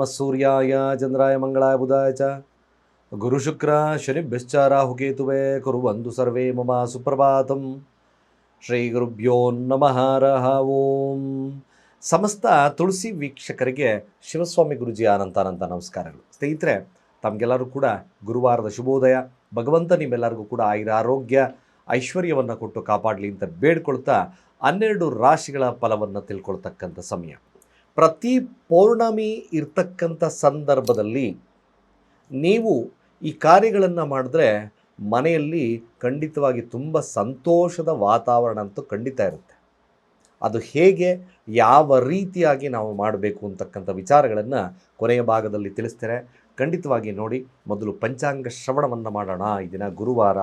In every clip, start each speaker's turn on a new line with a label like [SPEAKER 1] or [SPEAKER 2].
[SPEAKER 1] ನಮಃ ಸೂರ್ಯಾಯ ಚಂದ್ರಾಯ ಮಂಗಳಾಯ ಬುಧಾಯ ಚ ಗುರುಶುಕ್ರ ಶನಿಭ್ಯಶ್ಚ ರಾಹುಕೇತುವೇ ಕುರ್ವಂತು ಸರ್ವೇ ಮಮ ಸುಪ್ರಭಾತಂ. ಶ್ರೀ ಗುರುಭ್ಯೋ ನಮಃ ಹರಃ ಓಂ. ಸಮಸ್ತ ತುಳಸಿ ವೀಕ್ಷಕರಿಗೆ ಶಿವಸ್ವಾಮಿ ಗುರುಜಿ ಅನಂತ ನಮಸ್ಕಾರಗಳು. ಸ್ನೇಹಿತರೆ, ತಮಗೆಲ್ಲರೂ ಕೂಡ ಗುರುವಾರದ ಶುಭೋದಯ. ಭಗವಂತ ನಿಮ್ಮೆಲ್ಲರಿಗೂ ಕೂಡ ಆರೋಗ್ಯ ಐಶ್ವರ್ಯವನ್ನು ಕೊಟ್ಟು ಕಾಪಾಡಲಿ ಅಂತ ಬೇಡ್ಕೊಳ್ತಾ 12 ರಾಶಿಗಳ ಫಲವನ್ನು ತಿಳ್ಕೊಳ್ತಕ್ಕಂಥ ಸಮಯ. ಪ್ರತಿ ಪೌರ್ಣಮಿ ಇರ್ತಕ್ಕಂಥ ಸಂದರ್ಭದಲ್ಲಿ ನೀವು ಈ ಕಾರ್ಯಗಳನ್ನು ಮಾಡಿದ್ರೆ ಮನೆಯಲ್ಲಿ ಖಂಡಿತವಾಗಿ ತುಂಬ ಸಂತೋಷದ ವಾತಾವರಣ ಅಂತೂ ಖಂಡಿತ ಇರುತ್ತೆ. ಅದು ಹೇಗೆ, ಯಾವ ರೀತಿಯಾಗಿ ನಾವು ಮಾಡಬೇಕು ಅಂತಕ್ಕಂಥ ವಿಚಾರಗಳನ್ನು ಕೊನೆಯ ಭಾಗದಲ್ಲಿ ತಿಳಿಸ್ತಾರೆ. ಖಂಡಿತವಾಗಿ ನೋಡಿ. ಮೊದಲು ಪಂಚಾಂಗ ಶ್ರವಣವನ್ನು ಮಾಡೋಣ. ಈ ದಿನ ಗುರುವಾರ,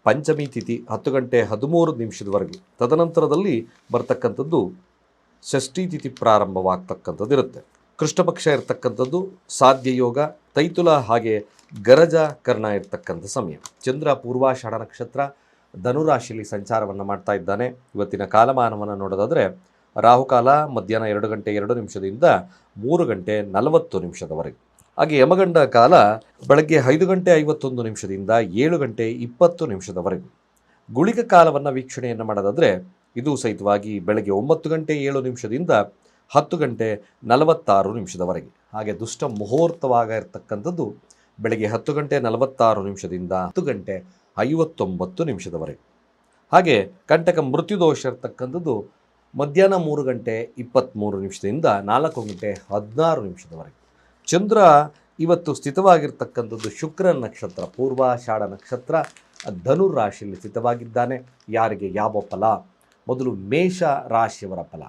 [SPEAKER 1] ಪಂಚಮಿ ತಿಥಿ 10 ಗಂಟೆ 13 ನಿಮಿಷದವರೆಗೂ. ತದನಂತರದಲ್ಲಿ ಬರ್ತಕ್ಕಂಥದ್ದು ಷಷ್ಠಿ ತಿಥಿ ಪ್ರಾರಂಭವಾಗ್ತಕ್ಕಂಥದ್ದು ಇರುತ್ತೆ. ಕೃಷ್ಣಪಕ್ಷ ಇರತಕ್ಕಂಥದ್ದು, ಸಾಧ್ಯ ಯೋಗ, ತೈತುಲ ಹಾಗೆ ಗರಜ ಕರ್ಣ ಇರ್ತಕ್ಕಂಥ ಸಮಯ. ಚಂದ್ರ ಪೂರ್ವಾಷಾಢ ನಕ್ಷತ್ರ ಧನುರಾಶಿಯಲ್ಲಿ ಸಂಚಾರವನ್ನು ಮಾಡ್ತಾ ಇದ್ದಾನೆ. ಇವತ್ತಿನ ಕಾಲಮಾನವನ್ನು ನೋಡೋದಾದರೆ ರಾಹುಕಾಲ ಮಧ್ಯಾಹ್ನ 2 ಗಂಟೆ 2 ನಿಮಿಷದಿಂದ 3 ಗಂಟೆ 40 ನಿಮಿಷದವರೆಗೆ. ಹಾಗೆ ಯಮಗಂಡ ಕಾಲ ಬೆಳಗ್ಗೆ 5 ಗಂಟೆ 51 ನಿಮಿಷದಿಂದ 7 ಗಂಟೆ 20 ನಿಮಿಷದವರೆಗೂ. ಗುಳಿಗ ಕಾಲವನ್ನು ವೀಕ್ಷಣೆಯನ್ನು ಮಾಡೋದಾದರೆ ಇದು ಸಹಿತವಾಗಿ ಬೆಳಗ್ಗೆ 9 ಗಂಟೆ 7 ನಿಮಿಷದಿಂದ 10 ಗಂಟೆ 46 ನಿಮಿಷದವರೆಗೆ. ಹಾಗೆ ದುಷ್ಟ ಮುಹೂರ್ತವಾಗಿರ್ತಕ್ಕಂಥದ್ದು ಬೆಳಗ್ಗೆ 10 ಗಂಟೆ 46 ನಿಮಿಷದಿಂದ 10 ಗಂಟೆ 59 ನಿಮಿಷದವರೆಗೆ. ಹಾಗೆ ಕಂಟಕ ಮೃತ್ಯುದೋಷ ಇರ್ತಕ್ಕಂಥದ್ದು ಮಧ್ಯಾಹ್ನ 3 ಗಂಟೆ 23 ನಿಮಿಷದಿಂದ 4 ಗಂಟೆ 16 ನಿಮಿಷದವರೆಗೆ. ಚಂದ್ರ ಇವತ್ತು ಸ್ಥಿತವಾಗಿರ್ತಕ್ಕಂಥದ್ದು ಶುಕ್ರ ನಕ್ಷತ್ರ ಪೂರ್ವಾಷಾಢ ನಕ್ಷತ್ರ ಧನುರ್ ರಾಶಿಯಲ್ಲಿ ಸ್ಥಿತವಾಗಿದ್ದಾನೆ. ಯಾರಿಗೆ ಯಾವ ಫಲ? ಮೊದಲು ಮೇಷ ರಾಶಿಯವರ ಫಲ.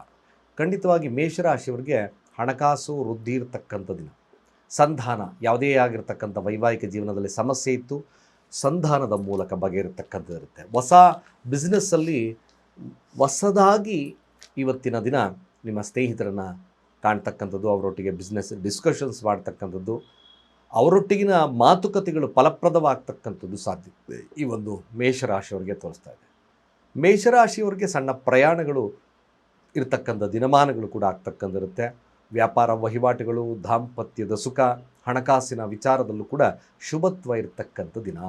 [SPEAKER 1] ಖಂಡಿತವಾಗಿ ಮೇಷರಾಶಿಯವರಿಗೆ ಹಣಕಾಸು ವೃದ್ಧಿ ಇರತಕ್ಕಂಥ ದಿನ. ಸಂಧಾನ, ಯಾವುದೇ ಆಗಿರ್ತಕ್ಕಂಥ ವೈವಾಹಿಕ ಜೀವನದಲ್ಲಿ ಸಮಸ್ಯೆ ಇತ್ತು, ಸಂಧಾನದ ಮೂಲಕ ಬಗೆಯಿರತಕ್ಕಂಥದ್ದು ಇರುತ್ತೆ. ಹೊಸ ಬಿಸ್ನೆಸ್ಸಲ್ಲಿ ಹೊಸದಾಗಿ ಇವತ್ತಿನ ದಿನ ನಿಮ್ಮ ಸ್ನೇಹಿತರನ್ನು ಕಾಣ್ತಕ್ಕಂಥದ್ದು, ಅವರೊಟ್ಟಿಗೆ ಬಿಸ್ನೆಸ್ ಡಿಸ್ಕಷನ್ಸ್ ಮಾಡ್ತಕ್ಕಂಥದ್ದು, ಅವರೊಟ್ಟಿಗಿನ ಮಾತುಕತೆಗಳು ಫಲಪ್ರದವಾಗ್ತಕ್ಕಂಥದ್ದು ಸಾಧ್ಯತೆ ಈ ಒಂದು ಮೇಷರಾಶಿಯವರಿಗೆ ತೋರಿಸ್ತಾ ಇದೆ. ಮೇಷರಾಶಿಯವರಿಗೆ ಸಣ್ಣ ಪ್ರಯಾಣಗಳು ಇರತಕ್ಕಂಥ ದಿನಮಾನಗಳು ಕೂಡ ಆಗ್ತಕ್ಕಂಥಿರುತ್ತೆ. ವ್ಯಾಪಾರ ವಹಿವಾಟುಗಳು, ದಾಂಪತ್ಯದ ಸುಖ, ಹಣಕಾಸಿನ ವಿಚಾರದಲ್ಲೂ ಕೂಡ ಶುಭತ್ವ ಇರತಕ್ಕಂಥ ದಿನ.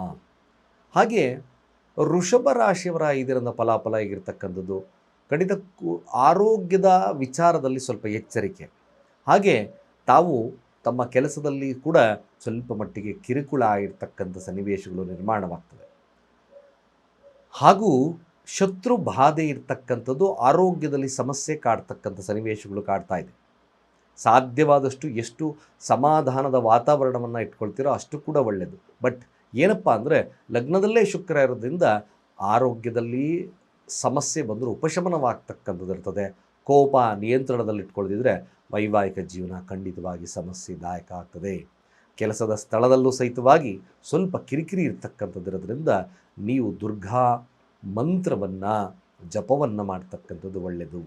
[SPEAKER 1] ಹಾಗೆ ವೃಷಭ ರಾಶಿಯವರ ಈ ದಿನದ ಫಲಾಫಲ ಹೇಗಿರ್ತಕ್ಕಂಥದ್ದು? ಖಂಡಿತಕ್ಕೂ ಆರೋಗ್ಯದ ವಿಚಾರದಲ್ಲಿ ಸ್ವಲ್ಪ ಎಚ್ಚರಿಕೆ. ಹಾಗೆ ತಾವು ತಮ್ಮ ಕೆಲಸದಲ್ಲಿ ಕೂಡ ಸ್ವಲ್ಪ ಮಟ್ಟಿಗೆ ಕಿರುಕುಳ ಆಗಿರ್ತಕ್ಕಂಥ ಸನ್ನಿವೇಶಗಳು ನಿರ್ಮಾಣವಾಗ್ತದೆ. ಹಾಗೂ ಶತ್ರು ಬಾಧೆ ಇರ್ತಕ್ಕಂಥದ್ದು, ಆರೋಗ್ಯದಲ್ಲಿ ಸಮಸ್ಯೆ ಕಾಡ್ತಕ್ಕಂಥ ಸನ್ನಿವೇಶಗಳು ಕಾಡ್ತಾ ಇದೆ. ಸಾಧ್ಯವಾದಷ್ಟು ಎಷ್ಟು ಸಮಾಧಾನದ ವಾತಾವರಣವನ್ನು ಇಟ್ಕೊಳ್ತೀರೋ ಅಷ್ಟು ಕೂಡ ಒಳ್ಳೆಯದು. ಬಟ್ ಏನಪ್ಪ ಅಂದರೆ ಲಗ್ನದಲ್ಲೇ ಶುಕ್ರ ಇರೋದ್ರಿಂದ ಆರೋಗ್ಯದಲ್ಲಿ ಸಮಸ್ಯೆ ಬಂದರೂ ಉಪಶಮನವಾಗ್ತಕ್ಕಂಥದ್ದು ಇರ್ತದೆ. ಕೋಪ ನಿಯಂತ್ರಣದಲ್ಲಿಟ್ಕೊಳ್ಳದಿದ್ದರೆ ವೈವಾಹಿಕ ಜೀವನ ಖಂಡಿತವಾಗಿ ಸಮಸ್ಯೆದಾಯಕ ಆಗ್ತದೆ. ಕೆಲಸದ ಸ್ಥಳದಲ್ಲೂ ಸಹಿತವಾಗಿ ಸ್ವಲ್ಪ ಕಿರಿಕಿರಿ ಇರ್ತಕ್ಕಂಥದ್ದಿರೋದ್ರಿಂದ ನೀವು ದುರ್ಗಾ ಮಂತ್ರವನ್ನು ಜಪವನ್ನು ಮಾಡ್ತಕ್ಕಂಥದ್ದು ಒಳ್ಳೆಯದು.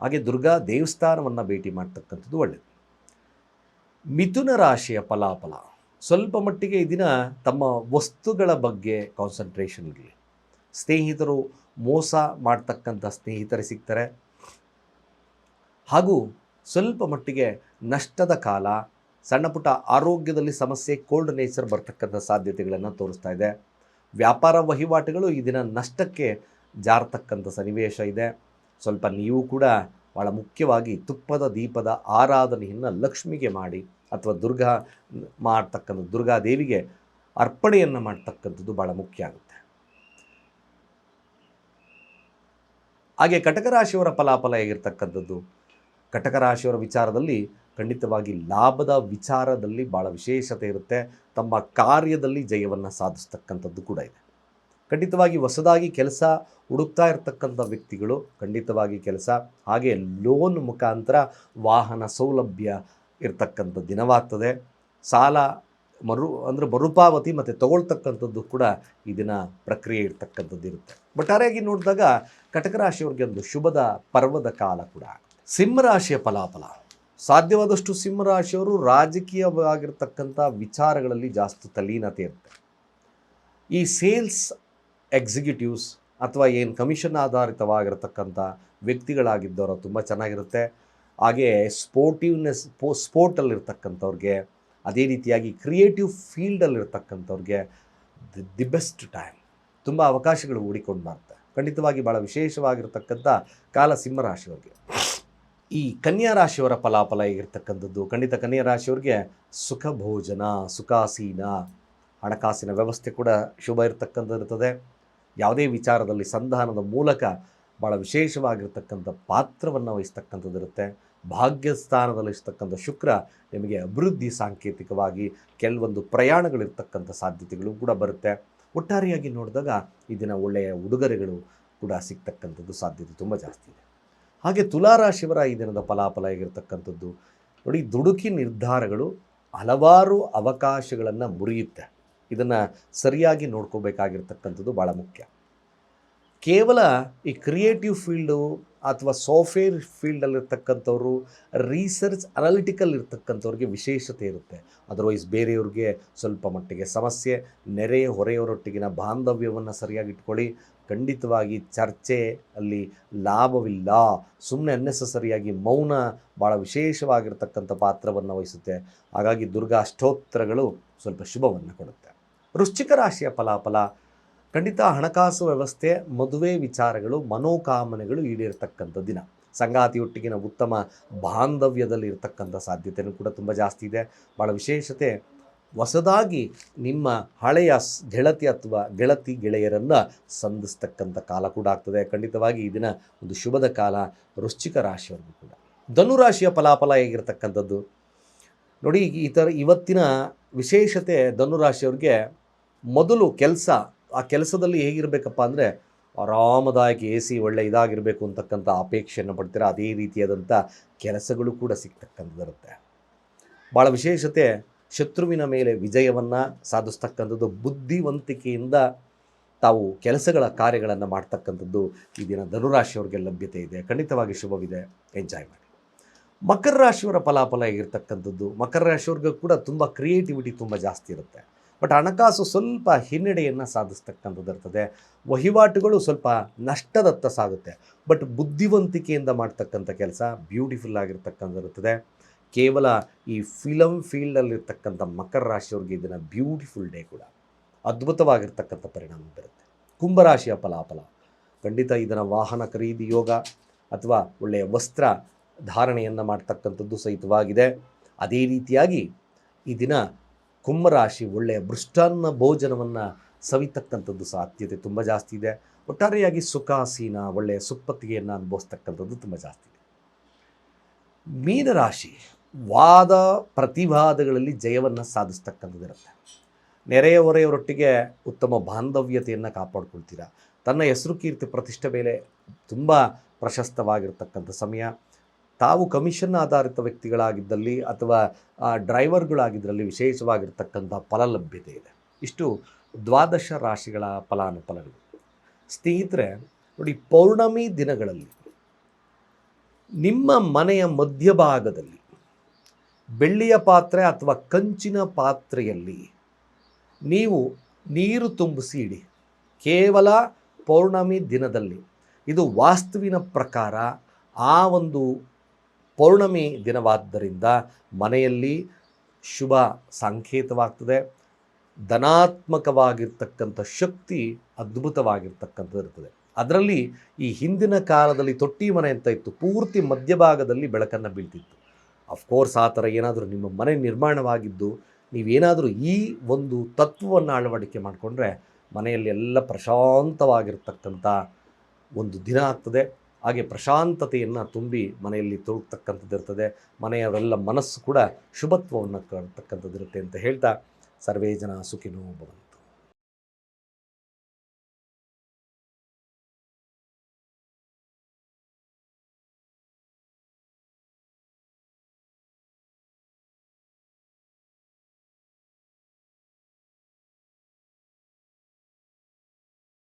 [SPEAKER 1] ಹಾಗೆ ದುರ್ಗಾ ದೇವಸ್ಥಾನವನ್ನು ಭೇಟಿ ಮಾಡ್ತಕ್ಕಂಥದ್ದು ಒಳ್ಳೆಯದು. ಮಿಥುನ ರಾಶಿಯ ಫಲಾಫಲ ಸ್ವಲ್ಪ ಮಟ್ಟಿಗೆ ಈ ದಿನ ತಮ್ಮ ವಸ್ತುಗಳ ಬಗ್ಗೆ ಕಾನ್ಸಂಟ್ರೇಷನ್ ಇರಲಿ. ಸ್ನೇಹಿತರು ಮೋಸ ಮಾಡ್ತಕ್ಕಂಥ ಸ್ನೇಹಿತರು ಸಿಗ್ತಾರೆ. ಹಾಗೂ ಸ್ವಲ್ಪ ಮಟ್ಟಿಗೆ ನಷ್ಟದ ಕಾಲ, ಸಣ್ಣ ಪುಟ್ಟ ಆರೋಗ್ಯದಲ್ಲಿ ಸಮಸ್ಯೆ, ಕೋಲ್ಡ್ ನೇಚರ್ ಬರ್ತಕ್ಕಂಥ ಸಾಧ್ಯತೆಗಳನ್ನು ತೋರಿಸ್ತಾ ಇದೆ. ವ್ಯಾಪಾರ ವಹಿವಾಟುಗಳು ಈ ದಿನ ನಷ್ಟಕ್ಕೆ ಜಾರತಕ್ಕಂಥ ಸನ್ನಿವೇಶ ಇದೆ. ಸ್ವಲ್ಪ ನೀವು ಕೂಡ ಭಾಳ ಮುಖ್ಯವಾಗಿ ತುಪ್ಪದ ದೀಪದ ಆರಾಧನೆಯನ್ನು ಲಕ್ಷ್ಮಿಗೆ ಮಾಡಿ ಅಥವಾ ದುರ್ಗಾದೇವಿಗೆ ಅರ್ಪಣೆಯನ್ನು ಮಾಡ್ತಕ್ಕಂಥದ್ದು ಭಾಳ ಮುಖ್ಯ ಆಗುತ್ತೆ. ಹಾಗೆ ಕಟಕ ರಾಶಿಯವರ ಫಲಾಫಲ ಹೇಗಿರ್ತಕ್ಕಂಥದ್ದು? ಕಟಕ ರಾಶಿಯವರ ವಿಚಾರದಲ್ಲಿ ಖಂಡಿತವಾಗಿ ಲಾಭದ ವಿಚಾರದಲ್ಲಿ ಭಾಳ ವಿಶೇಷತೆ ಇರುತ್ತೆ. ತಮ್ಮ ಕಾರ್ಯದಲ್ಲಿ ಜಯವನ್ನು ಸಾಧಿಸ್ತಕ್ಕಂಥದ್ದು ಕೂಡ ಇದೆ. ಖಂಡಿತವಾಗಿ ಹೊಸದಾಗಿ ಕೆಲಸ ಹುಡುಕ್ತಾ ಇರತಕ್ಕಂಥ ವ್ಯಕ್ತಿಗಳು ಖಂಡಿತವಾಗಿ ಕೆಲಸ, ಹಾಗೆ ಲೋನ್ ಮುಖಾಂತರ ವಾಹನ ಸೌಲಭ್ಯ ಇರತಕ್ಕಂಥ ದಿನವಾಗ್ತದೆ. ಸಾಲ ಮರುಪಾವತಿ ಮತ್ತು ತಗೊಳ್ತಕ್ಕಂಥದ್ದು ಕೂಡ ಈ ದಿನ ಪ್ರಕ್ರಿಯೆ ಇರ್ತಕ್ಕಂಥದ್ದು ಇರುತ್ತೆ. ಒಟ್ಟಾರೆಯಾಗಿ ನೋಡಿದಾಗ ಕಟಕ ರಾಶಿಯವರಿಗೆ ಒಂದು ಶುಭದ ಪರ್ವದ ಕಾಲ ಕೂಡ. ಸಿಂಹರಾಶಿಯ ಫಲಾಫಲ ಸಾಧ್ಯವಾದಷ್ಟು ಸಿಂಹರಾಶಿಯವರು ರಾಜಕೀಯವಾಗಿರ್ತಕ್ಕಂಥ ವಿಚಾರಗಳಲ್ಲಿ ಜಾಸ್ತಿ ತಲ್ಲೀನತೆ ಇರುತ್ತೆ. ಈ ಸೇಲ್ಸ್ ಎಕ್ಸಿಕ್ಯೂಟಿವ್ಸ್ ಅಥವಾ ಏನು ಕಮಿಷನ್ ಆಧಾರಿತವಾಗಿರತಕ್ಕಂಥ ವ್ಯಕ್ತಿಗಳಾಗಿದ್ದವರು ತುಂಬ ಚೆನ್ನಾಗಿರುತ್ತೆ. ಹಾಗೆ ಸ್ಪೋರ್ಟಲ್ಲಿರ್ತಕ್ಕಂಥವ್ರಿಗೆ, ಅದೇ ರೀತಿಯಾಗಿ ಕ್ರಿಯೇಟಿವ್ ಫೀಲ್ಡಲ್ಲಿರ್ತಕ್ಕಂಥವ್ರಿಗೆ ದಿ ಬೆಸ್ಟ್ ಟೈಮ್. ತುಂಬ ಅವಕಾಶಗಳು ಹೂಡಿಕೊಂಡು ಬರುತ್ತೆ. ಖಂಡಿತವಾಗಿ ಭಾಳ ವಿಶೇಷವಾಗಿರ್ತಕ್ಕಂಥ ಕಾಲ ಸಿಂಹರಾಶಿಯವ್ರಿಗೆ. ಈ ಕನ್ಯಾ ರಾಶಿಯವರ ಫಲಾಫಲ ಹೇಗಿರ್ತಕ್ಕಂಥದ್ದು? ಖಂಡಿತ ಕನ್ಯಾ ರಾಶಿಯವ್ರಿಗೆ ಸುಖ ಭೋಜನ, ಸುಖಾಸೀನ, ಹಣಕಾಸಿನ ವ್ಯವಸ್ಥೆ ಕೂಡ ಶುಭ ಇರತಕ್ಕಂಥದ್ದಿರ್ತದೆ. ಯಾವುದೇ ವಿಚಾರದಲ್ಲಿ ಸಂಧಾನದ ಮೂಲಕ ಭಾಳ ವಿಶೇಷವಾಗಿರ್ತಕ್ಕಂಥ ಪಾತ್ರವನ್ನು ವಹಿಸ್ತಕ್ಕಂಥದ್ದಿರುತ್ತೆ. ಭಾಗ್ಯಸ್ಥಾನದಲ್ಲಿರ್ತಕ್ಕಂಥ ಶುಕ್ರ ನಿಮಗೆ ಅಭಿವೃದ್ಧಿ ಸಾಂಕೇತಿಕವಾಗಿ ಕೆಲವೊಂದು ಪ್ರಯಾಣಗಳಿರ್ತಕ್ಕಂಥ ಸಾಧ್ಯತೆಗಳು ಕೂಡ ಬರುತ್ತೆ. ಒಟ್ಟಾರೆಯಾಗಿ ನೋಡಿದಾಗ ಈ ದಿನ ಒಳ್ಳೆಯ ಉಡುಗೊರೆಗಳು ಕೂಡ ಸಿಗ್ತಕ್ಕಂಥದ್ದು ಸಾಧ್ಯತೆ ತುಂಬ ಜಾಸ್ತಿ ಇದೆ. ಹಾಗೆ ತುಲಾರಾಶಿಯವರ ಈ ದಿನದ ಫಲಾಫಲ ಹೇಗಿರ್ತಕ್ಕಂಥದ್ದು ನೋಡಿ, ದುಡುಕಿ ನಿರ್ಧಾರಗಳು ಹಲವಾರು ಅವಕಾಶಗಳನ್ನು ಮುರಿಯುತ್ತೆ. ಇದನ್ನು ಸರಿಯಾಗಿ ನೋಡ್ಕೋಬೇಕಾಗಿರ್ತಕ್ಕಂಥದ್ದು ಭಾಳ ಮುಖ್ಯ. ಕೇವಲ ಈ ಕ್ರಿಯೇಟಿವ್ ಫೀಲ್ಡು ಅಥವಾ ಸಾಫ್ಟ್ವೇರ್ ಫೀಲ್ಡಲ್ಲಿರ್ತಕ್ಕಂಥವ್ರು, ರಿಸರ್ಚ್ ಅನಾಲಿಟಿಕಲ್ ಇರ್ತಕ್ಕಂಥವ್ರಿಗೆ ವಿಶೇಷತೆ ಇರುತ್ತೆ. ಅದರ್ವೈಸ್ ಬೇರೆಯವ್ರಿಗೆ ಸ್ವಲ್ಪ ಮಟ್ಟಿಗೆ ಸಮಸ್ಯೆ. ನೆರೆ ಹೊರೆಯವರೊಟ್ಟಿಗಿನ ಬಾಂಧವ್ಯವನ್ನು ಸರಿಯಾಗಿ ಇಟ್ಕೊಳ್ಳಿ. ಖಂಡಿತವಾಗಿ ಚರ್ಚೆ ಅಲ್ಲಿ ಲಾಭವಿಲ್ಲ. ಸುಮ್ಮನೆ ಅನ್ನೆಸರಿಯಾಗಿ ಮೌನ ಭಾಳ ವಿಶೇಷವಾಗಿರ್ತಕ್ಕಂಥ ಪಾತ್ರವನ್ನು ವಹಿಸುತ್ತೆ. ಹಾಗಾಗಿ ದುರ್ಗಾ ಅಷ್ಟೋತ್ತರಗಳು ಸ್ವಲ್ಪ ಶುಭವನ್ನು ಕೊಡುತ್ತೆ. ವೃಶ್ಚಿಕ ರಾಶಿಯ ಫಲಾಫಲ ಖಂಡಿತ ಹಣಕಾಸು ವ್ಯವಸ್ಥೆ, ಮದುವೆ ವಿಚಾರಗಳು, ಮನೋಕಾಮನೆಗಳು ಈಡೇರ್ತಕ್ಕಂಥ ದಿನ. ಸಂಗಾತಿಯೊಟ್ಟಿಗಿನ ಉತ್ತಮ ಬಾಂಧವ್ಯದಲ್ಲಿ ಇರತಕ್ಕಂಥ ಸಾಧ್ಯತೆಯೂ ಕೂಡ ತುಂಬ ಜಾಸ್ತಿ ಇದೆ. ಭಾಳ ವಿಶೇಷತೆ, ಹೊಸದಾಗಿ ನಿಮ್ಮ ಹಳೆಯ ಗೆಳತಿ ಅಥವಾ ಗೆಳೆಯರನ್ನು ಸಂಧಿಸ್ತಕ್ಕಂಥ ಕಾಲ ಕೂಡ ಆಗ್ತದೆ. ಖಂಡಿತವಾಗಿ ಈ ದಿನ ಒಂದು ಶುಭದ ಕಾಲ ವೃಶ್ಚಿಕ ರಾಶಿಯವರೆಗೂ ಕೂಡ. ಧನುರಾಶಿಯ ಫಲಾಫಲ ಹೇಗಿರ್ತಕ್ಕಂಥದ್ದು ನೋಡಿ, ಇವತ್ತಿನ ವಿಶೇಷತೆ ಧನುರಾಶಿಯವ್ರಿಗೆ ಮೊದಲು ಆ ಕೆಲಸದಲ್ಲಿ ಹೇಗಿರಬೇಕಪ್ಪ ಅಂದರೆ ಆರಾಮದಾಯಕ AC ಒಳ್ಳೆ ಇದಾಗಿರಬೇಕು ಅಂತಕ್ಕಂಥ ಅಪೇಕ್ಷೆಯನ್ನು ಪಡ್ತೀರ. ಅದೇ ರೀತಿಯಾದಂಥ ಕೆಲಸಗಳು ಕೂಡ ಸಿಗ್ತಕ್ಕಂಥದ್ದಿರುತ್ತೆ. ಭಾಳ ವಿಶೇಷತೆ, ಶತ್ರುವಿನ ಮೇಲೆ ವಿಜಯವನ್ನು ಸಾಧಿಸ್ತಕ್ಕಂಥದ್ದು, ಬುದ್ಧಿವಂತಿಕೆಯಿಂದ ತಾವು ಕಾರ್ಯಗಳನ್ನು ಮಾಡ್ತಕ್ಕಂಥದ್ದು ಈ ದಿನ ಧನುರಾಶಿಯವ್ರಿಗೆ ಲಭ್ಯತೆ ಇದೆ. ಖಂಡಿತವಾಗಿ ಶುಭವಿದೆ, ಎಂಜಾಯ್ ಮಾಡಿ. ಮಕರ ರಾಶಿಯವರ ಫಲಾಫಲ ಹೇಗಿರ್ತಕ್ಕಂಥದ್ದು? ಮಕರ ರಾಶಿಯವ್ರಿಗೂ ಕೂಡ ತುಂಬ ಕ್ರಿಯೇಟಿವಿಟಿ ತುಂಬ ಜಾಸ್ತಿ ಇರುತ್ತೆ. ಬಟ್ ಹಣಕಾಸು ಸ್ವಲ್ಪ ಹಿನ್ನಡೆಯನ್ನು ಸಾಧಿಸ್ತಕ್ಕಂಥದ್ದಿರ್ತದೆ. ವಹಿವಾಟುಗಳು ಸ್ವಲ್ಪ ನಷ್ಟದತ್ತ ಸಾಗುತ್ತೆ. ಬಟ್ ಬುದ್ಧಿವಂತಿಕೆಯಿಂದ ಮಾಡ್ತಕ್ಕಂಥ ಕೆಲಸ ಬ್ಯೂಟಿಫುಲ್ ಆಗಿರ್ತಕ್ಕಂಥದ್ದಿರ್ತದೆ. ಕೇವಲ ಈ ಫಿಲಮ್ ಫೀಲ್ಡಲ್ಲಿರ್ತಕ್ಕಂಥ ಮಕರ ರಾಶಿಯವ್ರಿಗೆ ಇದನ್ನು ಬ್ಯೂಟಿಫುಲ್ ಡೇ ಕೂಡ ಅದ್ಭುತವಾಗಿರ್ತಕ್ಕಂಥ ಪರಿಣಾಮ ಬರುತ್ತೆ. ಕುಂಭರಾಶಿಯ ಫಲಾಫಲ ಖಂಡಿತ ಇದನ್ನು ವಾಹನ ಖರೀದಿ ಯೋಗ ಅಥವಾ ಒಳ್ಳೆಯ ವಸ್ತ್ರ ಧಾರಣೆಯನ್ನು ಮಾಡ್ತಕ್ಕಂಥದ್ದು ಸಹಿತವಾಗಿದೆ. ಅದೇ ರೀತಿಯಾಗಿ ಈ ದಿನ ಕುಂಭರಾಶಿ ಒಳ್ಳೆಯ ಮೃಷ್ಟಾನ್ನ ಭೋಜನವನ್ನು ಸವಿತಕ್ಕಂಥದ್ದು ಸಾಧ್ಯತೆ ತುಂಬ ಜಾಸ್ತಿ ಇದೆ. ಒಟ್ಟಾರೆಯಾಗಿ ಸುಖಾಸೀನ, ಒಳ್ಳೆಯ ಸುಪ್ಪತ್ತಿಗೆಯನ್ನು ಅನುಭವಿಸ್ತಕ್ಕಂಥದ್ದು ತುಂಬ ಜಾಸ್ತಿ ಇದೆ. ಮೀನರಾಶಿ ವಾದ ಪ್ರತಿವಾದಗಳಲ್ಲಿ ಜಯವನ್ನು ಸಾಧಿಸ್ತಕ್ಕಂಥದ್ದಿರುತ್ತೆ. ನೆರೆಯ ಹೊರೆಯವರೊಟ್ಟಿಗೆ ಉತ್ತಮ ಬಾಂಧವ್ಯತೆಯನ್ನು ಕಾಪಾಡ್ಕೊಳ್ತೀರಾ. ತನ್ನ ಹೆಸರು ಕೀರ್ತಿ ಪ್ರತಿಷ್ಠೆ ಮೇಲೆ ತುಂಬ ಪ್ರಶಸ್ತವಾಗಿರ್ತಕ್ಕಂಥ ಸಮಯ. ತಾವು ಕಮಿಷನ್ ಆಧಾರಿತ ವ್ಯಕ್ತಿಗಳಾಗಿದ್ದಲ್ಲಿ ಅಥವಾ ಡ್ರೈವರ್ಗಳಾಗಿದ್ದಲ್ಲಿ ವಿಶೇಷವಾಗಿರ್ತಕ್ಕಂಥ ಫಲಲಭ್ಯತೆ ಇದೆ. ಇಷ್ಟು ದ್ವಾದಶ ರಾಶಿಗಳ ಫಲಾನುಫಲಗಳು. ಸ್ನೇಹಿತರೆ ನೋಡಿ, ಪೌರ್ಣಮಿ ದಿನಗಳಲ್ಲಿ ನಿಮ್ಮ ಮನೆಯ ಮಧ್ಯಭಾಗದಲ್ಲಿ ಬೆಳ್ಳಿಯ ಪಾತ್ರೆ ಅಥವಾ ಕಂಚಿನ ಪಾತ್ರೆಯಲ್ಲಿ ನೀವು ನೀರು ತುಂಬಿಸಿ ಇಡಿ. ಕೇವಲ ಪೌರ್ಣಮಿ ದಿನದಲ್ಲಿ. ಇದು ವಾಸ್ತುವಿನ ಪ್ರಕಾರ ಆ ಒಂದು ಪೌರ್ಣಮಿ ದಿನವಾದ್ದರಿಂದ ಮನೆಯಲ್ಲಿ ಶುಭ ಸಂಕೇತವಾಗ್ತದೆ. ಧನಾತ್ಮಕವಾಗಿರ್ತಕ್ಕಂಥ ಶಕ್ತಿ ಅದ್ಭುತವಾಗಿರ್ತಕ್ಕಂಥದ್ದು ಇರ್ತದೆ. ಅದರಲ್ಲಿ ಈ ಹಿಂದಿನ ಕಾಲದಲ್ಲಿ ತೊಟ್ಟಿ ಮನೆ ಅಂತ ಇತ್ತು, ಪೂರ್ತಿ ಮಧ್ಯಭಾಗದಲ್ಲಿ ಬೆಳಕನ್ನು ಬೀಳ್ತಿತ್ತು. ಅಫ್ಕೋರ್ಸ್ ಆ ಥರ ಏನಾದರೂ ನಿಮ್ಮ ಮನೆ ನಿರ್ಮಾಣವಾಗಿದ್ದು ನೀವೇನಾದರೂ ಈ ಒಂದು ತತ್ವವನ್ನು ಅಳವಡಿಕೆ ಮಾಡಿಕೊಂಡ್ರೆ ಮನೆಯಲ್ಲಿ ಎಲ್ಲ ಪ್ರಶಾಂತವಾಗಿರ್ತಕ್ಕಂಥ ಒಂದು ದಿನ ಆಗ್ತದೆ. ಹಾಗೆ ಪ್ರಶಾಂತತೆಯನ್ನು ತುಂಬಿ ಮನೆಯಲ್ಲಿ ತೊಳತಕ್ಕಂಥದ್ದು ಇರ್ತದೆ. ಮನೆಯವರೆಲ್ಲ ಮನಸ್ಸು ಕೂಡ ಶುಭತ್ವವನ್ನು ಕಾಣ್ತಕ್ಕಂಥದ್ದು ಇರುತ್ತೆ ಅಂತ ಹೇಳ್ತಾ, ಸರ್ವೇ ಜನ ಸುಖಿನೋ ಭವಂತು.